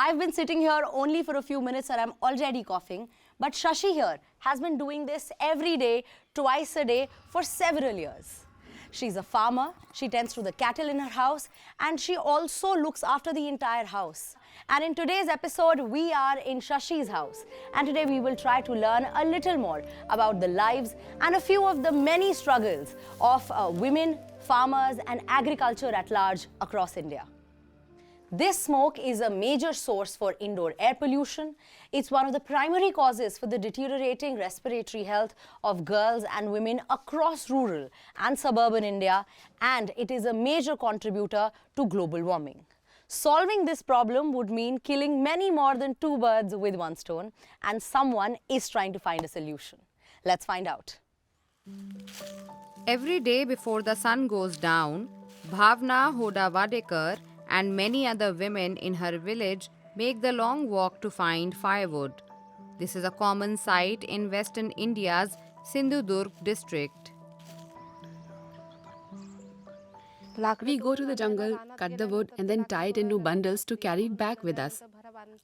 I've been sitting here only for a few minutes and I'm already coughing. But Shashi here has been doing this every day, twice a day for several years. She's a farmer, she tends to the cattle in her house, and she also looks after the entire house. And in today's episode, we are in Shashi's house. And today we will try to learn a little more about the lives and a few of the many struggles of women, farmers, and agriculture at large across India. This smoke is a major source for indoor air pollution. It's one of the primary causes for the deteriorating respiratory health of girls and women across rural and suburban India, and it is a major contributor to global warming. Solving this problem would mean killing many more than two birds with one stone, and someone is trying to find a solution. Let's find out. Every day before the sun goes down, Bhavna Hoda Vadekar and many other women in her village make the long walk to find firewood. This is a common sight in western India's Sindhudurg district. We go to the jungle, cut the wood and then tie it into bundles to carry it back with us.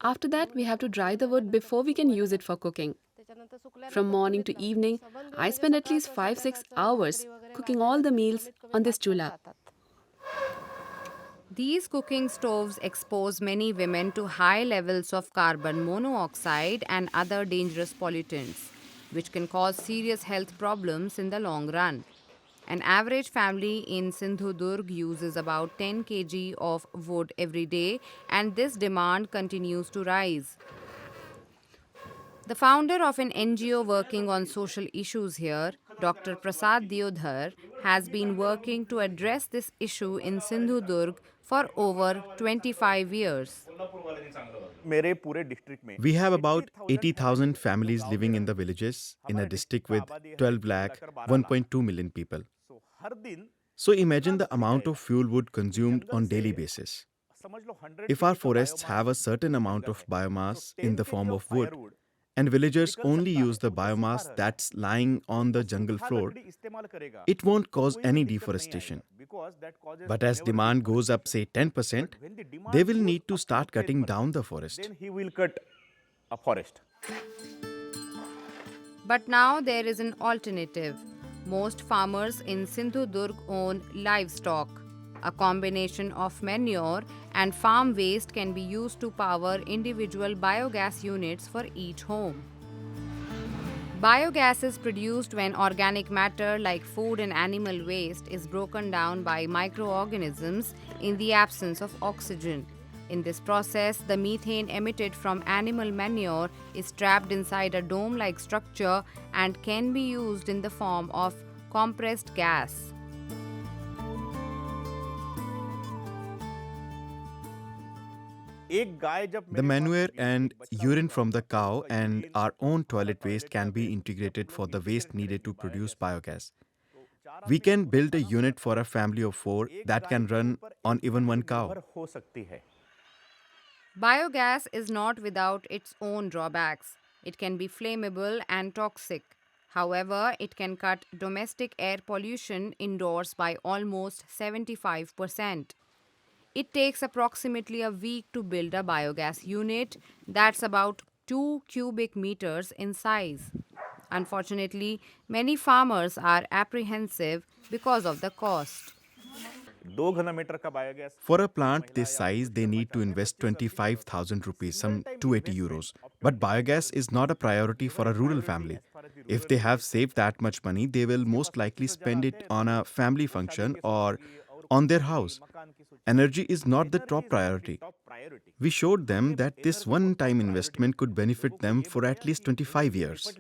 After that, we have to dry the wood before we can use it for cooking. From morning to evening, I spend at least 5-6 hours cooking all the meals on this chula. These cooking stoves expose many women to high levels of carbon monoxide and other dangerous pollutants, which can cause serious health problems in the long run. An average family in Sindhudurg uses about 10 kg of wood every day, and this demand continues to rise. The founder of an NGO working on social issues here, Dr. Prasad Diodhar, has been working to address this issue in Sindhudurg for over 25 years. We have about 80,000 families living in the villages in a district with 12 lakh, 1.2 million people. So imagine the amount of fuel wood consumed on daily basis. If our forests have a certain amount of biomass in the form of wood, and villagers only use the biomass that's lying on the jungle floor, it won't cause any deforestation. But as demand goes up, say 10%, they will need to start cutting down the forest. But now there is an alternative. Most farmers in Sindhudurg own livestock. A combination of manure and farm waste can be used to power individual biogas units for each home. Biogas is produced when organic matter like food and animal waste is broken down by microorganisms in the absence of oxygen. In this process, the methane emitted from animal manure is trapped inside a dome-like structure and can be used in the form of compressed gas. The manure and urine from the cow and our own toilet waste can be integrated for the waste needed to produce biogas. We can build a unit for a family of 4 that can run on even one cow. Biogas is not without its own drawbacks. It can be flammable and toxic. However, it can cut domestic air pollution indoors by almost 75%. It takes approximately a week to build a biogas unit that's about 2 cubic meters in size. Unfortunately, many farmers are apprehensive because of the cost. For a plant this size, they need to invest 25,000 rupees, some 280 euros. But biogas is not a priority for a rural family. If they have saved that much money, they will most likely spend it on a family function or on their house. Energy is not the top priority. We showed them that this one-time investment could benefit them for at least 25 years.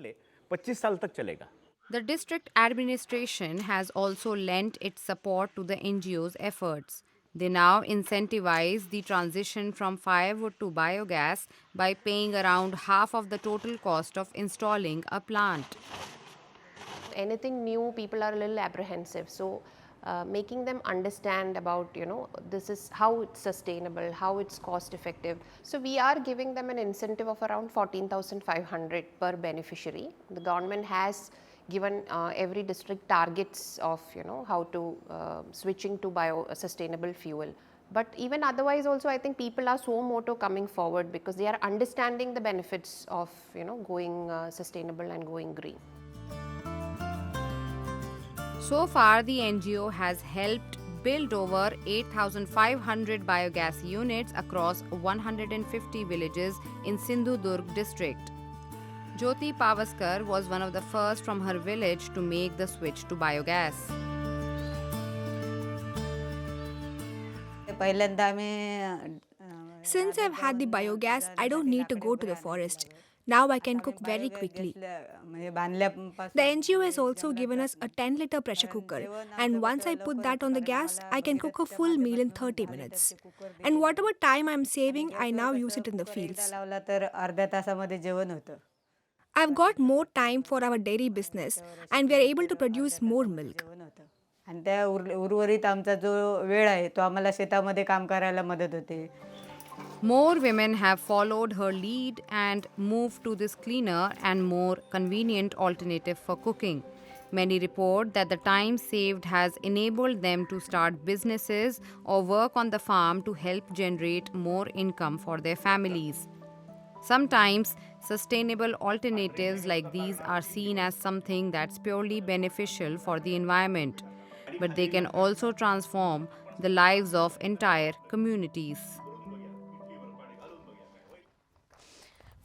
The district administration has also lent its support to the NGO's efforts. They now incentivize the transition from firewood to biogas by paying around half of the total cost of installing a plant. Anything new, people are a little apprehensive. So making them understand about, this is how it's sustainable, how it's cost effective. So we are giving them an incentive of around 14,500 per beneficiary. The government has given every district targets of, how to switching to sustainable fuel. But even otherwise also, I think people are so moto coming forward because they are understanding the benefits of going sustainable and going green. So far, the NGO has helped build over 8,500 biogas units across 150 villages in Sindhudurg district. Jyoti Pavaskar was one of the first from her village to make the switch to biogas. Since I've had the biogas, I don't need to go to the forest. Now I can cook very quickly. The NGO has also given us a 10-liter pressure cooker, and once I put that on the gas, I can cook a full meal in 30 minutes. And whatever time I'm saving, I now use it in the fields. I've got more time for our dairy business, and we are able to produce more milk. आणि त्या उर्वरित आमचा जो वेळ आहे तो आम्हाला शेतामध्ये काम करायला मदत होते. More women have followed her lead and moved to this cleaner and more convenient alternative for cooking. Many report that the time saved has enabled them to start businesses or work on the farm to help generate more income for their families. Sometimes, sustainable alternatives like these are seen as something that's purely beneficial for the environment, but they can also transform the lives of entire communities.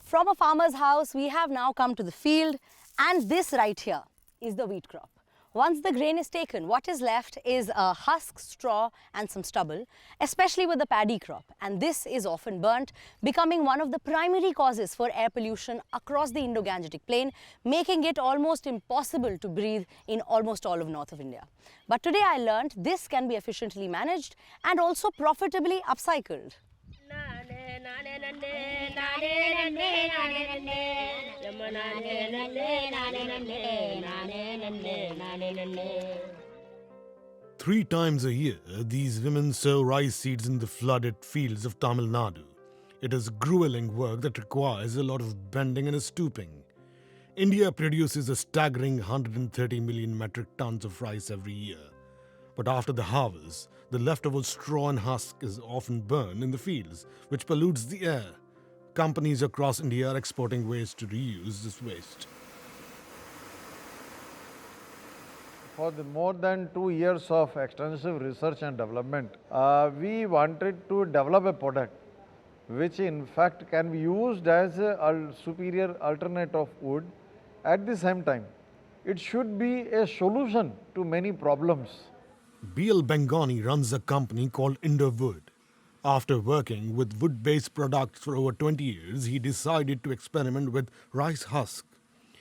From a farmer's house, we have now come to the field, and this right here is the wheat crop. Once the grain is taken, what is left is a husk, straw and some stubble, especially with the paddy crop. And this is often burnt, becoming one of the primary causes for air pollution across the Indo-Gangetic plain, making it almost impossible to breathe in almost all of north of India. But today I learned this can be efficiently managed and also profitably upcycled. Three times a year, these women sow rice seeds in the flooded fields of Tamil Nadu. It is grueling work that requires a lot of bending and stooping. India produces a staggering 130 million metric tons of rice every year. But after the harvest, the leftover straw and husk is often burned in the fields, which pollutes the air. Companies across India are exporting waste to reuse this waste. For more than 2 years of extensive research and development, we wanted to develop a product which in fact can be used as a superior alternate of wood. At the same time, it should be a solution to many problems. B.L. Bengani runs a company called Livelihood. After working with wood-based products for over 20 years, he decided to experiment with rice husk.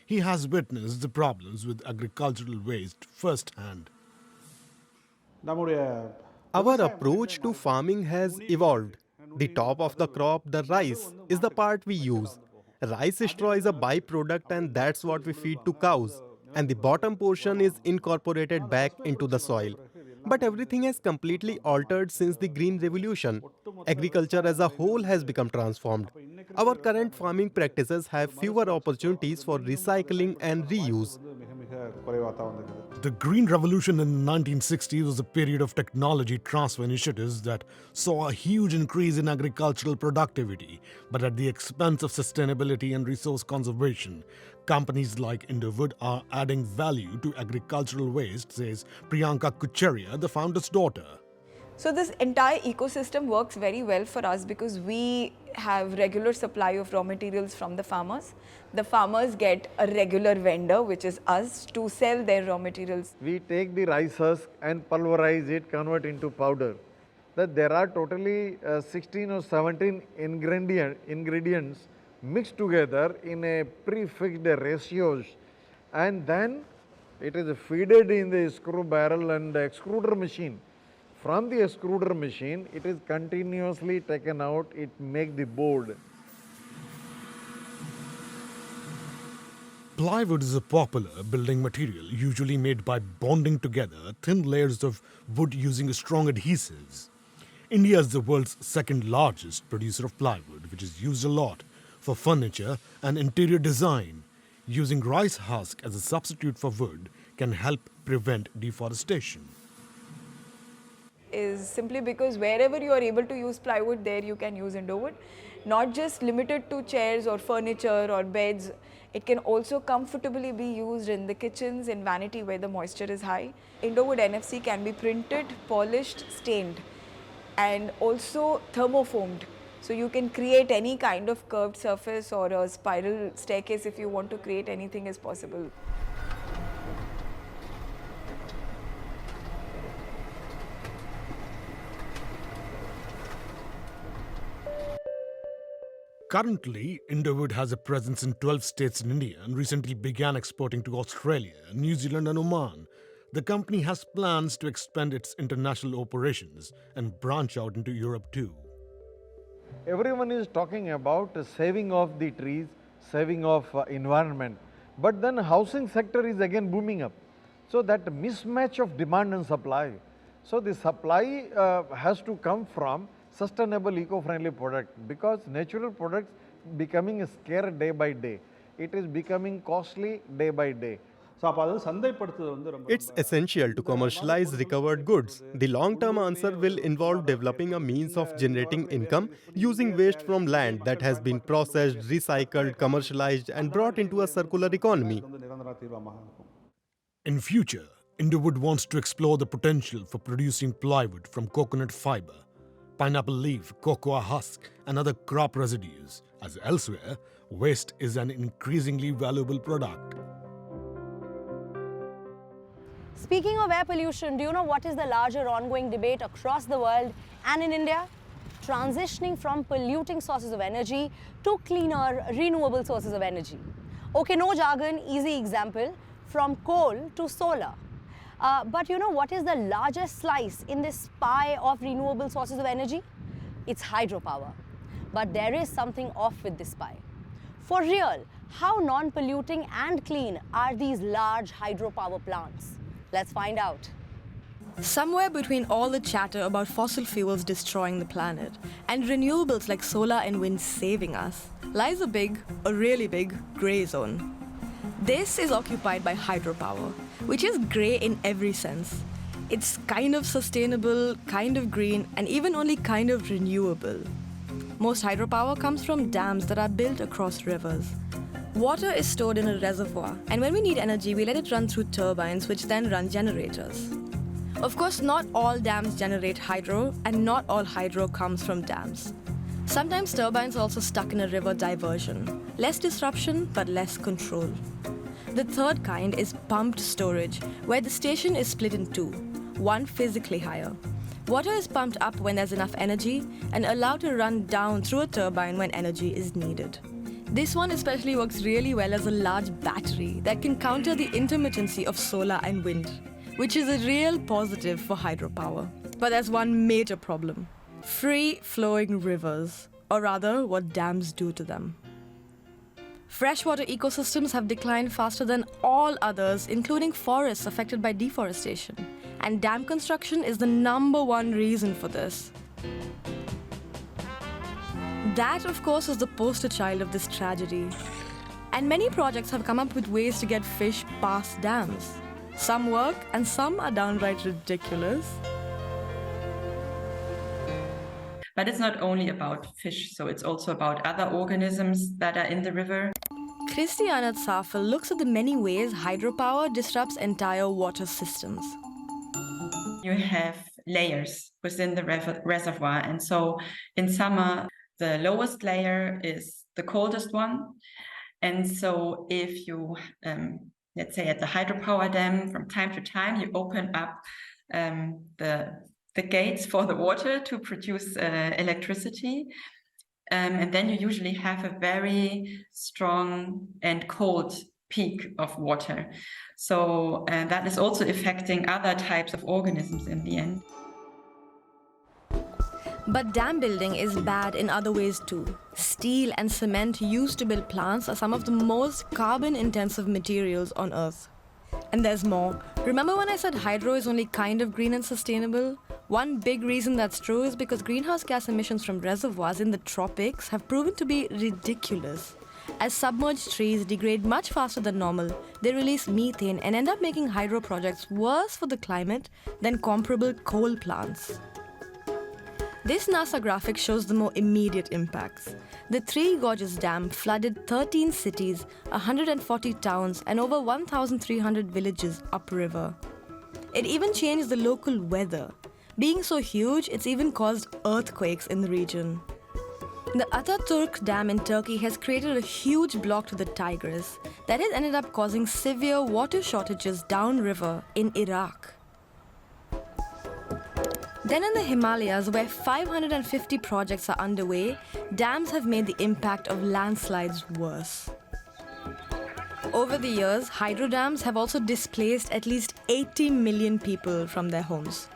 He has witnessed the problems with agricultural waste firsthand. Our approach to farming has evolved. The top of the crop, the rice, is the part we use. Rice straw is a byproduct and that's what we feed to cows. And the bottom portion is incorporated back into the soil. But everything has completely altered since the Green Revolution. Agriculture as a whole has become transformed. Our current farming practices have fewer opportunities for recycling and reuse. The Green Revolution in the 1960s was a period of technology transfer initiatives that saw a huge increase in agricultural productivity, but at the expense of sustainability and resource conservation. Companies like Livelihood are adding value to agricultural waste, says Priyanka Kucheria, the founder's daughter. So this entire ecosystem works very well for us because we have regular supply of raw materials from the farmers. The farmers get a regular vendor, which is us, to sell their raw materials. We take the rice husk and pulverize it, convert into powder. That there are totally 16 or 17 ingredients mixed together in a prefixed ratios, and then it is feeded in the screw barrel and the extruder machine. From the extruder machine, it is continuously taken out, it makes the board. Plywood is a popular building material usually made by bonding together thin layers of wood using strong adhesives. India is the world's second largest producer of plywood, which is used a lot for furniture and interior design. Using rice husk as a substitute for wood can help prevent deforestation. is simply because wherever you are able to use plywood, there you can use Indowood. Not just limited to chairs or furniture or beds, it can also comfortably be used in the kitchens, in vanity where the moisture is high. Indowood NFC can be printed, polished, stained, and also thermoformed. So you can create any kind of curved surface or a spiral staircase if you want to create anything is possible. Currently, Indowood has a presence in 12 states in India and recently began exporting to Australia, New Zealand, and Oman. The company has plans to expand its international operations and branch out into Europe too. Everyone is talking about saving of the trees, saving of environment, but then housing sector is again booming up. So that mismatch of demand and supply. So the supply has to come from sustainable eco-friendly product, because natural products becoming scarce day by day. It is becoming costly day by day. It's essential to commercialize recovered goods. The long-term answer will involve developing a means of generating income using waste from land that has been processed, recycled, commercialized, and brought into a circular economy. In future, Indowood wants to explore the potential for producing plywood from coconut fiber, pineapple leaf, cocoa husk, and other crop residues, as elsewhere, waste is an increasingly valuable product. Speaking of air pollution, do you know what is the larger ongoing debate across the world and in India? Transitioning from polluting sources of energy to cleaner, renewable sources of energy. Okay, no jargon, easy example, from coal to solar. But you know what is the largest slice in this pie of renewable sources of energy? It's hydropower. But there is something off with this pie. For real, how non-polluting and clean are these large hydropower plants? Let's find out. Somewhere between all the chatter about fossil fuels destroying the planet and renewables like solar and wind saving us, lies a really big, grey zone. This is occupied by hydropower, which is grey in every sense. It's kind of sustainable, kind of green, and even only kind of renewable. Most hydropower comes from dams that are built across rivers. Water is stored in a reservoir, and when we need energy, we let it run through turbines, which then run generators. Of course, not all dams generate hydro, and not all hydro comes from dams. Sometimes turbines are also stuck in a river diversion. Less disruption, but less control. The third kind is pumped storage, where the station is split in two, one physically higher. Water is pumped up when there's enough energy and allowed to run down through a turbine when energy is needed. This one especially works really well as a large battery that can counter the intermittency of solar and wind, which is a real positive for hydropower. But there's one major problem: free-flowing rivers, or rather what dams do to them. Freshwater ecosystems have declined faster than all others, including forests affected by deforestation. And dam construction is the #1 reason for this. That, of course, is the poster child of this tragedy. And many projects have come up with ways to get fish past dams. Some work, and some are downright ridiculous. But it's not only about fish, so it's also about other organisms that are in the river. Christiana Zafel looks at the many ways hydropower disrupts entire water systems. You have layers within the reservoir, and so in summer, the lowest layer is the coldest one. And so if you, let's say at the hydropower dam, from time to time, you open up the gates for the water to produce electricity. And then you usually have a very strong and cold peak of water. So that is also affecting other types of organisms in the end. But dam building is bad in other ways too. Steel and cement used to build plants are some of the most carbon-intensive materials on Earth. And there's more. Remember when I said hydro is only kind of green and sustainable? One big reason that's true is because greenhouse gas emissions from reservoirs in the tropics have proven to be ridiculous. As submerged trees degrade much faster than normal, they release methane and end up making hydro projects worse for the climate than comparable coal plants. This NASA graphic shows the more immediate impacts. The Three Gorges Dam flooded 13 cities, 140 towns, and over 1,300 villages upriver. It even changed the local weather. Being so huge, it's even caused earthquakes in the region. The Ataturk Dam in Turkey has created a huge block to the Tigris that has ended up causing severe water shortages downriver in Iraq. Then in the Himalayas, where 550 projects are underway, dams have made the impact of landslides worse. Over the years, hydro dams have also displaced at least 80 million people from their homes.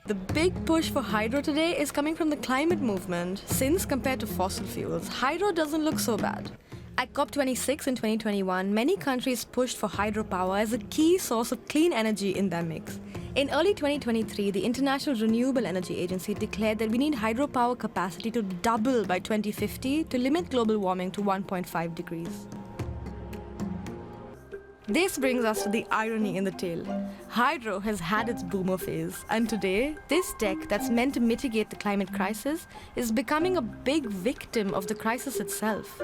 The big push for hydro today is coming from the climate movement, since compared to fossil fuels, hydro doesn't look so bad. At COP26 in 2021, many countries pushed for hydropower as a key source of clean energy in their mix. In early 2023, the International Renewable Energy Agency declared that we need hydropower capacity to double by 2050 to limit global warming to 1.5 degrees. This brings us to the irony in the tale. Hydro has had its boomer phase, and today, this tech that's meant to mitigate the climate crisis is becoming a big victim of the crisis itself.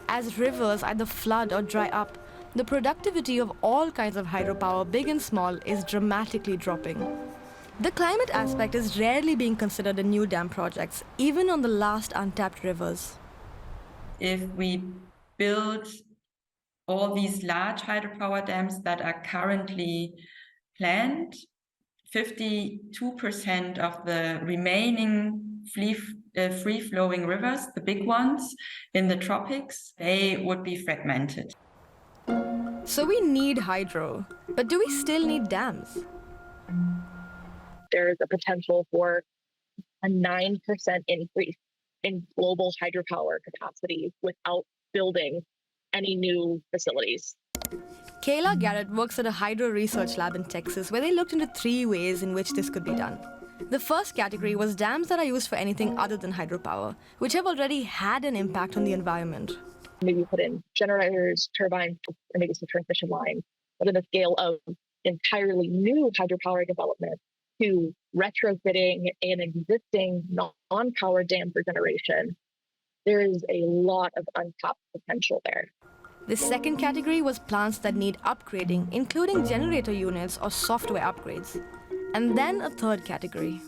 As rivers either flood or dry up, the productivity of all kinds of hydropower, big and small, is dramatically dropping. The climate aspect is rarely being considered in new dam projects, even on the last untapped rivers. If we build all these large hydropower dams that are currently planned, 52% of the remaining free-flowing rivers, the big ones in the tropics, they would be fragmented. So we need hydro, but do we still need dams? There's a potential for a 9% increase in global hydropower capacity without building any new facilities. Kayla Garrett works at a hydro research lab in Texas where they looked into 3 ways in which this could be done. The first category was dams that are used for anything other than hydropower, which have already had an impact on the environment. Maybe put in generators, turbines, or maybe some transmission lines, but in the scale of entirely new hydropower development to retrofitting an existing non-power dam for generation, there is a lot of untapped potential there. The second category was plants that need upgrading, including generator units or software upgrades. And then a third category.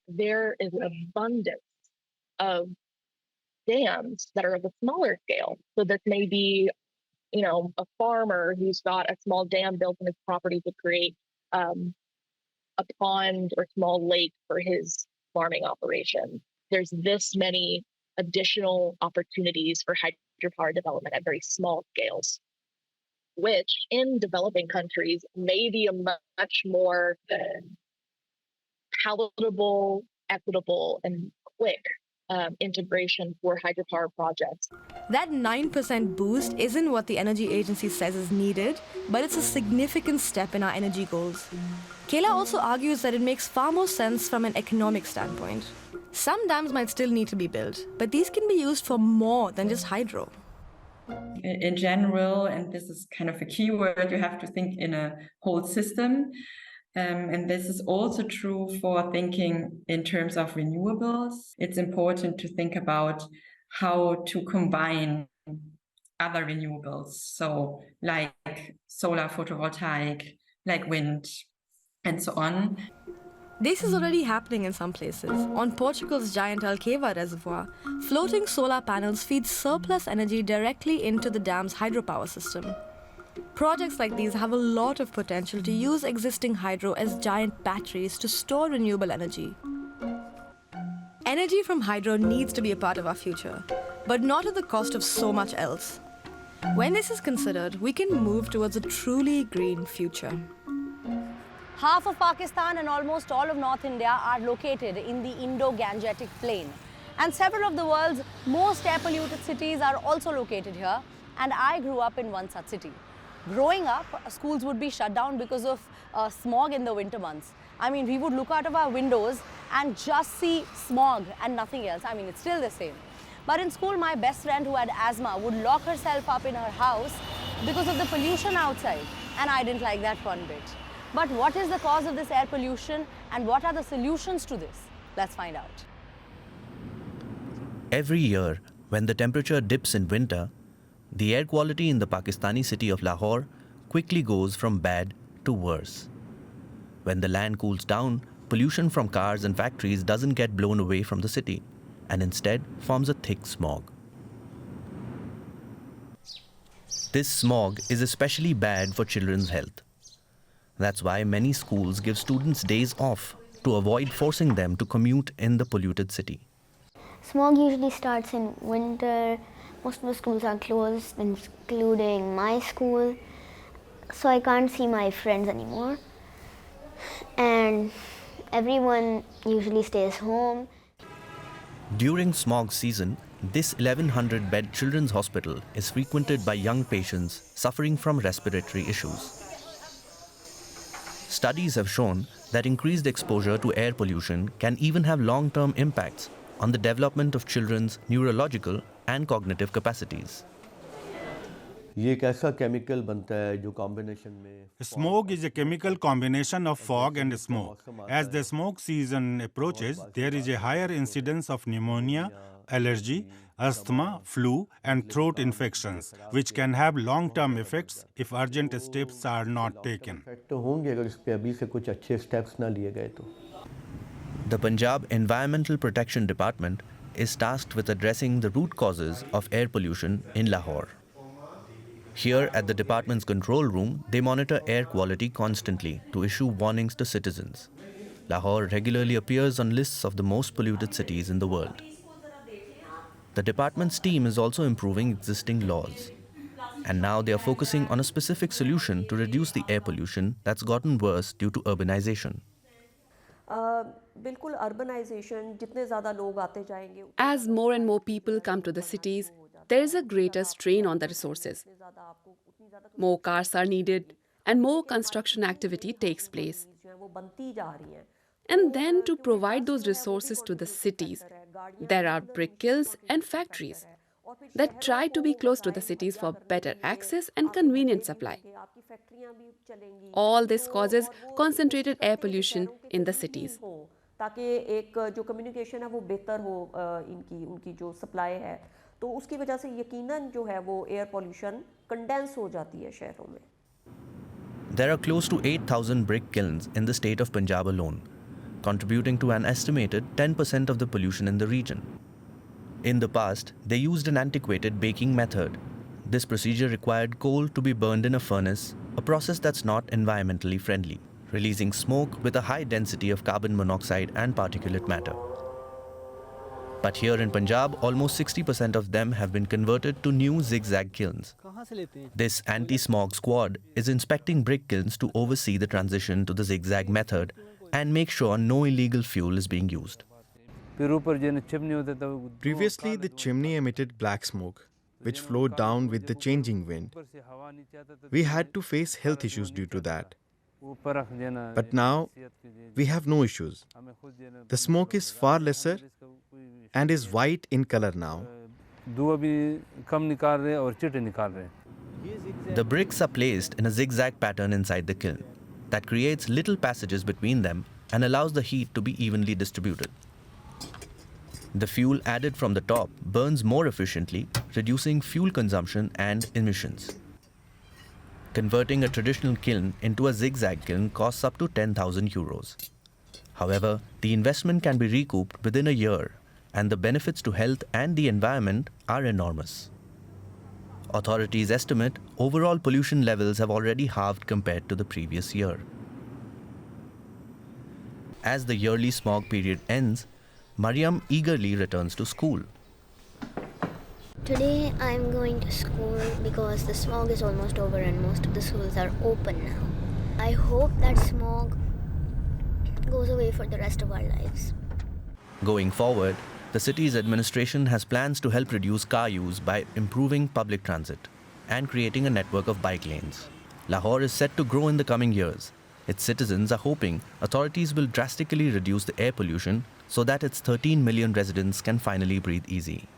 There is an abundance of dams that are of a smaller scale. So this may be, a farmer who's got a small dam built on his property to create a pond or small lake for his farming operation. There's this many additional opportunities for hydropower development at very small scales, which in developing countries may be a much more palatable, equitable, and quick integration for hydropower projects. That 9% boost isn't what the energy agency says is needed, but it's a significant step in our energy goals. Kayla also argues that it makes far more sense from an economic standpoint. Some dams might still need to be built, but these can be used for more than just hydro. In general, and this is kind of a key word, you have to think in a whole system. And this is also true for thinking in terms of renewables. It's important to think about how to combine other renewables. So like solar photovoltaic, like wind, and so on. This is already happening in some places. On Portugal's giant Alqueva reservoir, floating solar panels feed surplus energy directly into the dam's hydropower system. Projects like these have a lot of potential to use existing hydro as giant batteries to store renewable energy. Energy from hydro needs to be a part of our future, but not at the cost of so much else. When this is considered, we can move towards a truly green future. Half of Pakistan and almost all of North India are located in the Indo-Gangetic Plain. And several of the world's most air-polluted cities are also located here. And I grew up in one such city. Growing up, schools would be shut down because of smog in the winter months. I mean, we would look out of our windows and just see smog and nothing else. I mean, it's still the same. But in school, my best friend who had asthma would lock herself up in her house because of the pollution outside. And I didn't like that one bit. But what is the cause of this air pollution and what are the solutions to this? Let's find out. Every year, when the temperature dips in winter, the air quality in the Pakistani city of Lahore quickly goes from bad to worse. When the land cools down, pollution from cars and factories doesn't get blown away from the city and instead forms a thick smog. This smog is especially bad for children's health. That's why many schools give students days off to avoid forcing them to commute in the polluted city. Smog usually starts in winter. Most of the schools are closed, including my school. So I can't see my friends anymore. And everyone usually stays home. During smog season, this 1100-bed children's hospital is frequented by young patients suffering from respiratory issues. Studies have shown that increased exposure to air pollution can even have long-term impacts on the development of children's neurological and cognitive capacities. Smoke is a chemical combination of fog and smoke. As the smoke season approaches, there is a higher incidence of pneumonia, allergy, asthma, flu, and throat infections, which can have long-term effects if urgent steps are not taken. The Punjab Environmental Protection Department is tasked with addressing the root causes of air pollution in Lahore. Here at the department's control room, they monitor air quality constantly to issue warnings to citizens. Lahore regularly appears on lists of the most polluted cities in the world. The department's team is also improving existing laws. And now they are focusing on a specific solution to reduce the air pollution that's gotten worse due to urbanization. As more and more people come to the cities, there is a greater strain on the resources. More cars are needed and more construction activity takes place. And then to provide those resources to the cities, there are brick kilns and factories that try to be close to the cities for better access and convenient supply. All this causes concentrated air pollution in the cities. ताकि एक जो communication है वो बेहतर हो उनकी जो supply है तो उसकी वजह से यकीनन जो है वो एयर पॉल्यूशन कंडेंस हो जाती है शहरों में. There are close to 8,000 brick kilns in the state of Punjab alone, contributing to an estimated 10% of the pollution in the region. In the past, they used an antiquated baking method. This procedure required coal to be burned in a furnace, a process that's not environmentally friendly, releasing smoke with a high density of carbon monoxide and particulate matter. But here in Punjab, almost 60% of them have been converted to new zigzag kilns. This anti-smog squad is inspecting brick kilns to oversee the transition to the zigzag method and make sure no illegal fuel is being used. Previously, the chimney emitted black smoke, which flowed down with the changing wind. We had to face health issues due to that. But now, we have no issues. The smoke is far lesser and is white in color now. The bricks are placed in a zigzag pattern inside the kiln that creates little passages between them and allows the heat to be evenly distributed. The fuel added from the top burns more efficiently, reducing fuel consumption and emissions. Converting a traditional kiln into a zigzag kiln costs up to 10,000 euros. However, the investment can be recouped within a year, and the benefits to health and the environment are enormous. Authorities estimate overall pollution levels have already halved compared to the previous year. As the yearly smog period ends, Mariam eagerly returns to school. Today I'm going to school because the smog is almost over and most of the schools are open now. I hope that smog goes away for the rest of our lives. Going forward, the city's administration has plans to help reduce car use by improving public transit and creating a network of bike lanes. Lahore is set to grow in the coming years. Its citizens are hoping authorities will drastically reduce the air pollution so that its 13 million residents can finally breathe easy.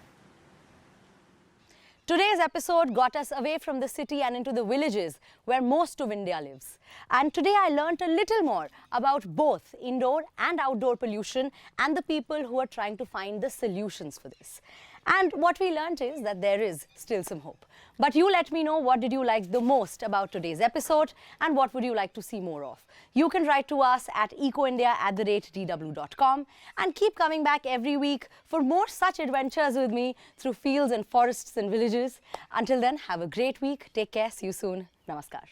Today's episode got us away from the city and into the villages where most of India lives. And today I learnt a little more about both indoor and outdoor pollution and the people who are trying to find the solutions for this. And what we learnt is that there is still some hope. But you let me know, what did you like the most about today's episode and what would you like to see more of? You can write to us at ecoindia@dw.com and keep coming back every week for more such adventures with me through fields and forests and villages. Until then, have a great week. Take care. See you soon. Namaskar.